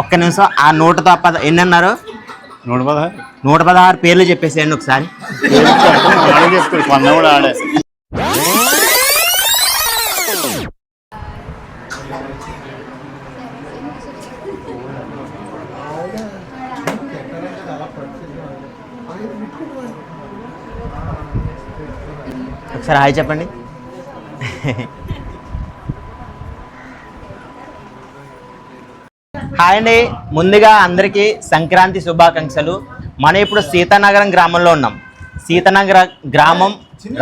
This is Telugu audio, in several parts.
ఒక్క నిమిషం. ఆ 110 ఎన్ని అన్నారు? 116 పేర్లు చెప్పేసేయండి ఒకసారి. ఒకసారి హాయ్ చెప్పండి. హాయ్ అండి. ముందుగా అందరికీ సంక్రాంతి శుభాకాంక్షలు. మనం ఇప్పుడు సీతానగరం గ్రామంలో ఉన్నాం. సీతానగరం గ్రామం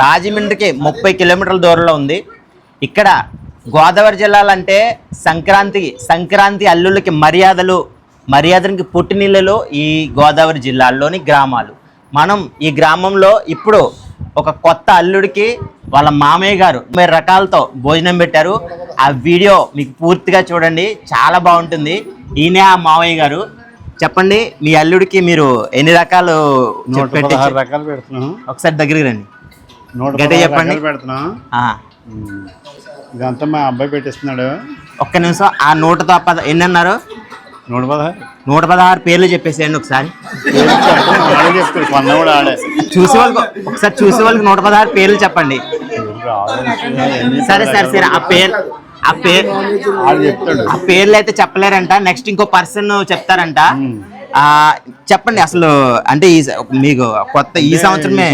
రాజమండ్రికి 30 కిలోమీటర్ల దూరంలో ఉంది. ఇక్కడ గోదావరి జిల్లాలో అంటే సంక్రాంతి అల్లుళ్ళకి మర్యాదలకి పుట్టినిల్లులు ఈ గోదావరి జిల్లాలోని గ్రామాలు. మనం ఈ గ్రామంలో ఇప్పుడు ఒక కొత్త అల్లుడికి వాళ్ళ మామయ్య గారు 30 రకాలతో భోజనం పెట్టారు. ఆ వీడియో మీకు పూర్తిగా చూడండి, చాలా బాగుంటుంది. ఈయనే ఆ మామయ్య గారు. చెప్పండి, మీ అల్లుడికి మీరు ఎన్ని రకాలు? 116 రకాలు పెడుతున్నాం. ఒకసారి దగ్గరికి రండి, గట్టిగా చెప్పండి. ఇదంతా మా అబ్బాయి పెట్టిస్తున్నాడు. ఒక్క నిమిషం. ఆ 110 ఎన్ని అన్నారు? 116 పేర్లు చెప్పేసేయండి ఒకసారి. చూసే వాళ్ళకి 116 పేర్లు చెప్పండి. సరే. ఆ పేర్లు అయితే చెప్పలేరంట. నెక్స్ట్ ఇంకో పర్సన్ చెప్తారంట. చెప్పండి అసలు. అంటే మీకు కొత్త ఈ సంవత్సరమే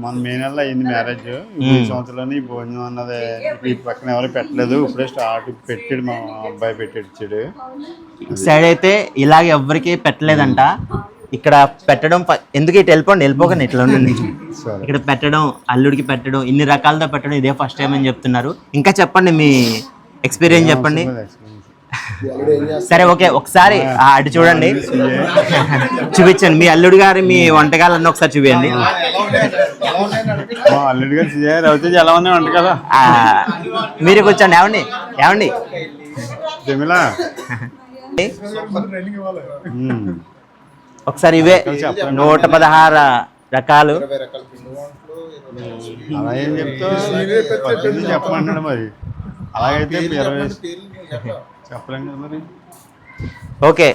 మన మే నెలలో అయింది మ్యారేజ్. ఈ సంవత్సరంలోనే ఈ భోజనం అన్నది ఈ పక్కన ఎవరు పెట్టలేదు. ఇప్పుడే స్టార్ట్ పెట్టాడు, మా అబ్బాయి పెట్టించాడు. సైడ్ అయితే ఇలాగ ఎవరికి పెట్టలేదంట. ఇక్కడ పెట్టడం ఎందుకు ఇటు వెళ్ళిపోకండి, ఇట్లా ఉండండి. ఇక్కడ పెట్టడం, అల్లుడికి పెట్టడం, ఇన్ని రకాలతో పెట్టడం ఇదే ఫస్ట్ టైం అని చెప్తున్నారు. ఇంకా చెప్పండి, మీ ఎక్స్పీరియన్స్ చెప్పండి. సరే, ఓకే. ఒకసారి అటు చూడండి, చూపించండి. మీ అల్లుడు గారు మీ వంటకాలన్నీ ఒకసారి చూపించండి. అల్లుడు గారు ఎలా ఉన్నాయి వంటకాలు? మీరు కూర్చోండి. ఏమండి ఒకసారి ఇవే 116 రకాలు. అలా ఏం చెప్తావు? చెప్పమంటాడు మరి. అలాగైతే చెప్పలేం కదా మరి. ఓకే,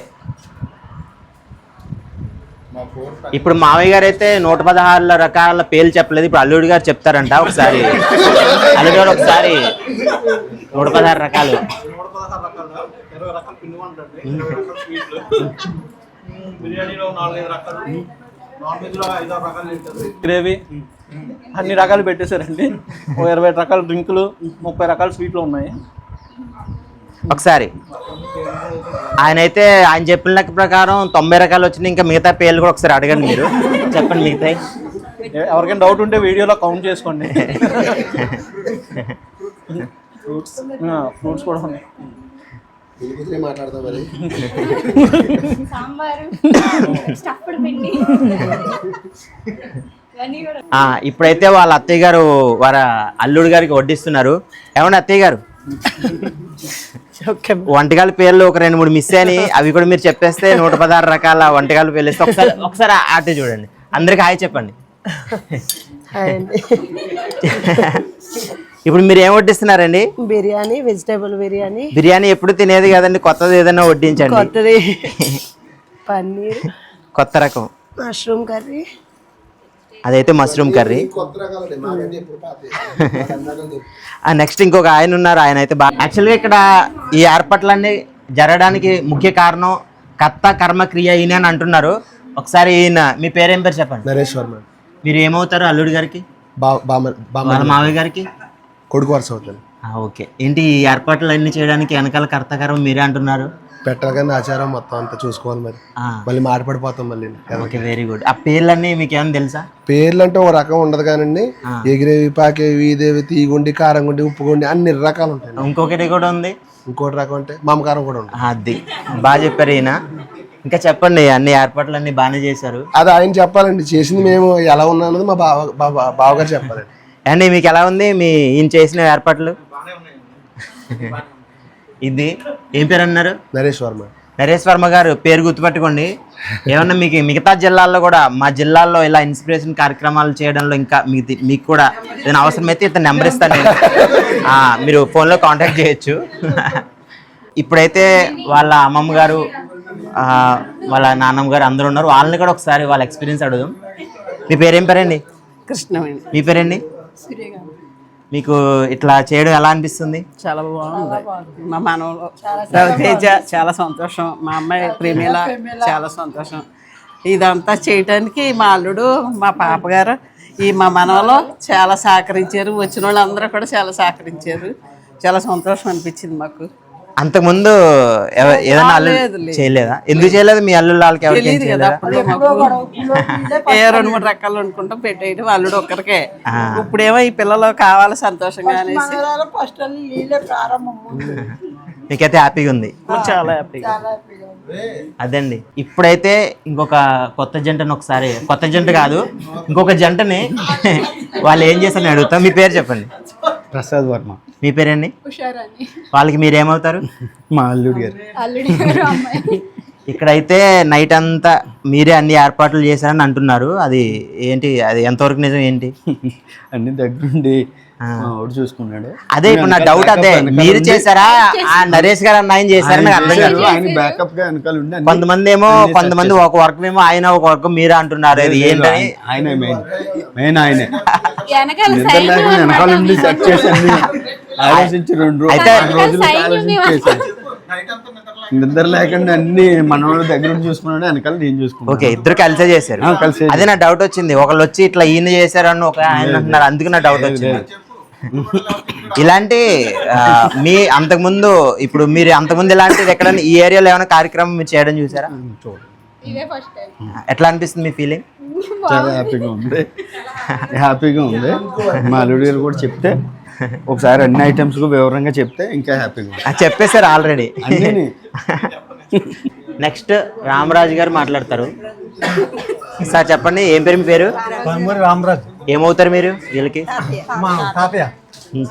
ఇప్పుడు మావయ్య గారు అయితే 116 రకాల పేర్లు చెప్పలేదు. ఇప్పుడు అల్లుడి గారు చెప్తారంట. ఒకసారి అల్లుడి గారు ఒకసారి 116 రకాలు. గ్రేవీ అన్ని రకాలు పెట్టేశారండి. 20 రకాల డ్రింకులు, 30 రకాల స్వీట్లు ఉన్నాయి. ఒకసారి ఆయన చెప్పిన లెక్క ప్రకారం 90 రకాలు వచ్చినాయి. ఇంకా మిగతా పేర్లు కూడా ఒకసారి అడగండి, మీరు చెప్పండి. మిగతా ఎవరికైనా డౌట్ ఉంటే వీడియోలో కౌంట్ చేసుకోండి. ఫ్రూట్స్ కూడా ఉన్నాయి. ఇప్పుడైతే వాళ్ళ అత్తయ్య గారు వాళ్ళ అల్లుడి గారికి వడ్డిస్తున్నారు. ఏమండి అత్తయ్య గారు, వంటకాల పేర్లు ఒక 2-3 మిస్ అని అవి కూడా మీరు చెప్పేస్తే 116 రకాల వంటకాల పేర్లు ఇస్తే ఒకసారి ఆట చూడండి. అందరికి హాయ్ చెప్పండి. ఇప్పుడు మీరు ఏం వడ్డిస్తున్నారండి? బిర్యానీ, వెజిటేబుల్ బిర్యానీ ఎప్పుడు తినేది కదండి, కొత్తది ఏదైనా వడ్డించండి. కొత్తది పన్నీర్, కొత్త రకం మష్రూమ్ కర్రీ. అదైతే మష్రూమ్ కర్రీ. నెక్స్ట్ ఇంకొక ఆయన ఉన్నారు. ఆయన అయితే బాగా యాక్చువల్గా ఇక్కడ ఈ ఏర్పాట్లన్నీ జరగడానికి ముఖ్య కారణం కర్త కర్మ క్రియ ఈయన అని అంటున్నారు. ఒకసారి ఈయన, మీ పేరేం పేరు చెప్పండి? నరేష్ వర్మ. మీరు ఏమవుతారు అల్లుడి గారికి? వాళ్ళ మావయ్య గారికి కొడుకు వరుస అవుతాను. ఓకే. ఏంటి ఈ ఏర్పాట్లు అన్ని చేయడానికి వెనకాల కర్తకరం మీరే అంటున్నారు? పెట్టగానే ఆచారం మొత్తం అంతా చూసుకోవాలి మరి. మళ్ళీ మాటపడిపోతాం మళ్ళీ. Okay, very good. ఆ పేర్లన్నీ మీకు ఏమైనా తెలుసా? పేర్లు అంటే ఒక రకం ఉండదు కానండి. ఎగిరేవి, పాకేవి, ఇదేవి, తీగుండి, కారంగుండి, ఉప్పుగుండి అన్ని రకాలు ఉంటాయి. ఇంకొకటి కూడా ఉంది. ఇంకోటి రకం అంటే మమకారం కూడా ఉంటుంది. అది బాగా చెప్పారు ఈయన. ఇంకా చెప్పండి, అన్ని ఏర్పాట్లు అన్ని బాగానే చేశారు. అది ఆయన చెప్పాలండి. చేసింది మేము ఎలా ఉన్నా అన్నది మా బావగారు చెప్పాలండి. అండి మీకు ఎలా ఉంది ఈయన చేసిన ఏర్పాట్లు? ఇది ఏం పేరు అన్నారు? నరేష్ వర్మ. నరేష్ వర్మ గారు పేరు గుర్తుపెట్టుకోండి. ఏమన్నా మీకు మిగతా జిల్లాల్లో కూడా మా జిల్లాల్లో ఇలా ఇన్స్పిరేషన్ కార్యక్రమాలు చేయడంలో ఇంకా మీకు కూడా ఏదైనా అవసరమైతే ఇతను నెంబర్ ఇస్తాను నేను. మీరు ఫోన్లో కాంటాక్ట్ చేయొచ్చు. ఇప్పుడైతే వాళ్ళ అమ్మమ్మ గారు వాళ్ళ నాన్నమ్మ గారు అందరూ ఉన్నారు. వాళ్ళని కూడా ఒకసారి వాళ్ళ ఎక్స్పీరియన్స్ అడుగుదాం. మీ పేరేం పేరండి? కృష్ణవేణి. మీ పేరండి? మీకు ఇట్లా చేయడం ఎలా అనిపిస్తుంది? చాలా బాగుంది. మా మనవలు రవితేజ చాలా సంతోషం, మా అమ్మాయి ప్రేమిల చాలా సంతోషం. ఇదంతా చేయటానికి మా అల్లుడు, మా పాపగారు, మా మనవలు చాలా సహకరించారు. వచ్చిన వాళ్ళందరూ కూడా చాలా సహకరించారు. చాలా సంతోషం అనిపించింది మాకు. అంతకుముందు ఏదైనా అల్లు చేయలేదా? ఎందుకు చేయలేదు? మీ అల్లు వాళ్ళకి ఎవరికి కదా అప్పుడు మాకు 2-3 రకాలు అనుకుంటాం పెట్టేయడం అల్లుడు ఒక్కరికే. ఇప్పుడేమో ఈ పిల్లలు కావాలి సంతోషంగా అనేసి మీకైతే హ్యాపీగా ఉంది? చాలా హ్యాపీగా. అదండి. ఇప్పుడైతే ఇంకొక కొత్త జంటని ఒకసారి, కొత్త జంట కాదు ఇంకొక జంటని వాళ్ళు ఏం చేస్తారని అడుగుతాం. మీ పేరు చెప్పండి. ప్రసాద్ వర్మ. మీ పేరండి? వాళ్ళకి మీరేమవుతారు? మా అల్లుడు గారు. ఇక్కడైతే నైట్ అంతా మీరే అన్ని ఏర్పాట్లు చేశారని అంటున్నారు. అది ఏంటి? అది ఎంతవరకు నిజం? ఏంటి అన్ని దగ్గరుండి చూసుకున్నాడు. అదే ఇప్పుడు నా డౌట్. అదే మీరు చేశారా ఆ నరేష్ గారు అన్న ఆయన చేశారా? నాకు అర్థం కాదు. కొంతమంది ఏమో కొంతమంది ఒక వర్క్ ఏమో ఆయన, ఒక వర్క్ మీరే అంటున్నారు. అది ఏంటని? ఆయనే మెయిన్ ఆయనే ఆలోచించి 2 రోజులు నిద్ర లేకుండా అన్ని మనవాళ్ళ దగ్గర చూసుకున్నాడు. వెనకాల నేను చూసుకున్నాను. ఓకే, ఇద్దరు కలిసే చేశారు. అదే నా డౌట్ వచ్చింది. ఒకళ్ళు వచ్చి ఇట్లా ఈయన చేశారు అని ఒక ఆయన అంటున్నారు. అందుకు నా డౌట్ వచ్చింది. ఇలాంటి మీ అంతకుముందు ఇప్పుడు మీరు అంతకుముందు ఇలాంటిది ఎక్కడైనా ఈ ఏరియాలో ఏమైనా కార్యక్రమం మీరు చేయడం చూసారా? ఎట్లా అనిపిస్తుంది మీ ఫీలింగ్? చాలా హ్యాపీగా ఉంది. మా అల్లుడు గారు కూడా చెప్తే ఒకసారి అన్ని ఐటమ్స్ వివరంగా చెప్తే ఇంకా హ్యాపీగా చెప్పేశారు ఆల్రెడీ. నెక్స్ట్ రామరాజు గారు మాట్లాడతారు. సార్ చెప్పండి, ఏం పేరు మీ పేరు? రామరాజు. ఏమవుతారు మీరు వీళ్ళకి?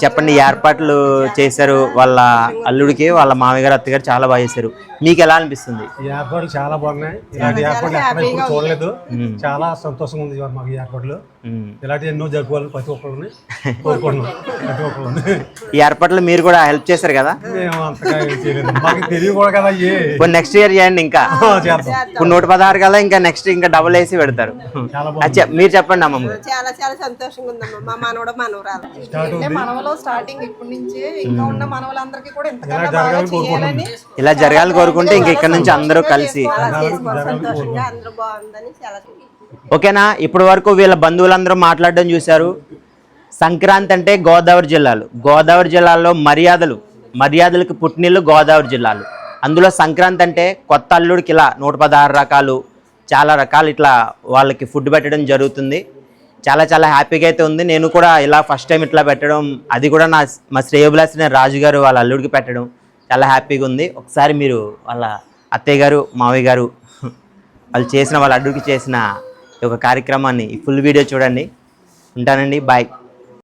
చెప్పండి. ఏర్పాట్లు చేశారు వాళ్ళ అల్లుడికి, వాళ్ళ మామయ్య గారు, అత్తగారు చాలా బాగా చేశారు. మీకు ఎలా అనిపిస్తుంది? ఏర్పాట్లు చాలా బాగున్నాయి. ఇలాంటి ఏర్పాట్లు ఎక్కడ ఇప్పుడు చూడలేదు. చాలా సంతోషంగా ఉంది మాకు ఈ ఏర్పాట్లు. ఇలాంటి ఎన్నో జరుపుకోవాలి ప్రతి ఒక్కరిని కోరుకుంటున్నాం. ఈ ఏర్పాట్లు మీరు కూడా హెల్ప్ చేశారు కదా? మేము అంతగా చేయలేదు, మాకు తెలియదు కూడా కదా. ఇప్పుడు నెక్స్ట్ ఇయర్ చేయండి. ఇంకా ఇప్పుడు 116 కదా, ఇంకా నెక్స్ట్ ఇంకా డబుల్ వేసి పెడతారు. మీరు చెప్పండి అమ్మమ్మ. చాలా చాలా సంతోషంగా ఉందమ్మా. మా మనవడు మనవరాలు మనవలో స్టార్టింగ్ ఇప్పటి నుంచి ఇంకా ఉన్న మనవలందరికీ కూడా ఇంతకన్నా బాగా చేయాలని, ఇలా జరగాలని కోరుకుంటే ఇంక ఇక్కడ నుంచి అందరూ కలిసి సంతోషంగా అందరూ బాగుందని చాలా. ఓకేనా? ఇప్పటి వరకు వీళ్ళ బంధువులందరూ మాట్లాడడం చూశారు. సంక్రాంతి అంటే గోదావరి జిల్లాలు, గోదావరి జిల్లాలో మర్యాదలకు పుట్టినిల్లు గోదావరి జిల్లాలు. అందులో సంక్రాంతి అంటే కొత్త అల్లుడికి ఇలా 116 రకాలు, చాలా రకాలు ఇట్లా వాళ్ళకి ఫుడ్ పెట్టడం జరుగుతుంది. చాలా చాలా హ్యాపీగా అయితే ఉంది. నేను కూడా ఇలా ఫస్ట్ టైం ఇట్లా పెట్టడం, అది కూడా మా శ్రేయోభిలాషి రాజు గారు వాళ్ళ అల్లుడికి పెట్టడం చాలా హ్యాపీగా ఉంది. ఒకసారి మీరు వాళ్ళ అత్తయ్య గారు, మావయ్య గారు వాళ్ళు చేసిన, వాళ్ళ అల్లుడికి చేసిన ఒక కార్యక్రమాన్ని ఫుల్ వీడియో చూడండి. ఉంటానండి, బాయ్.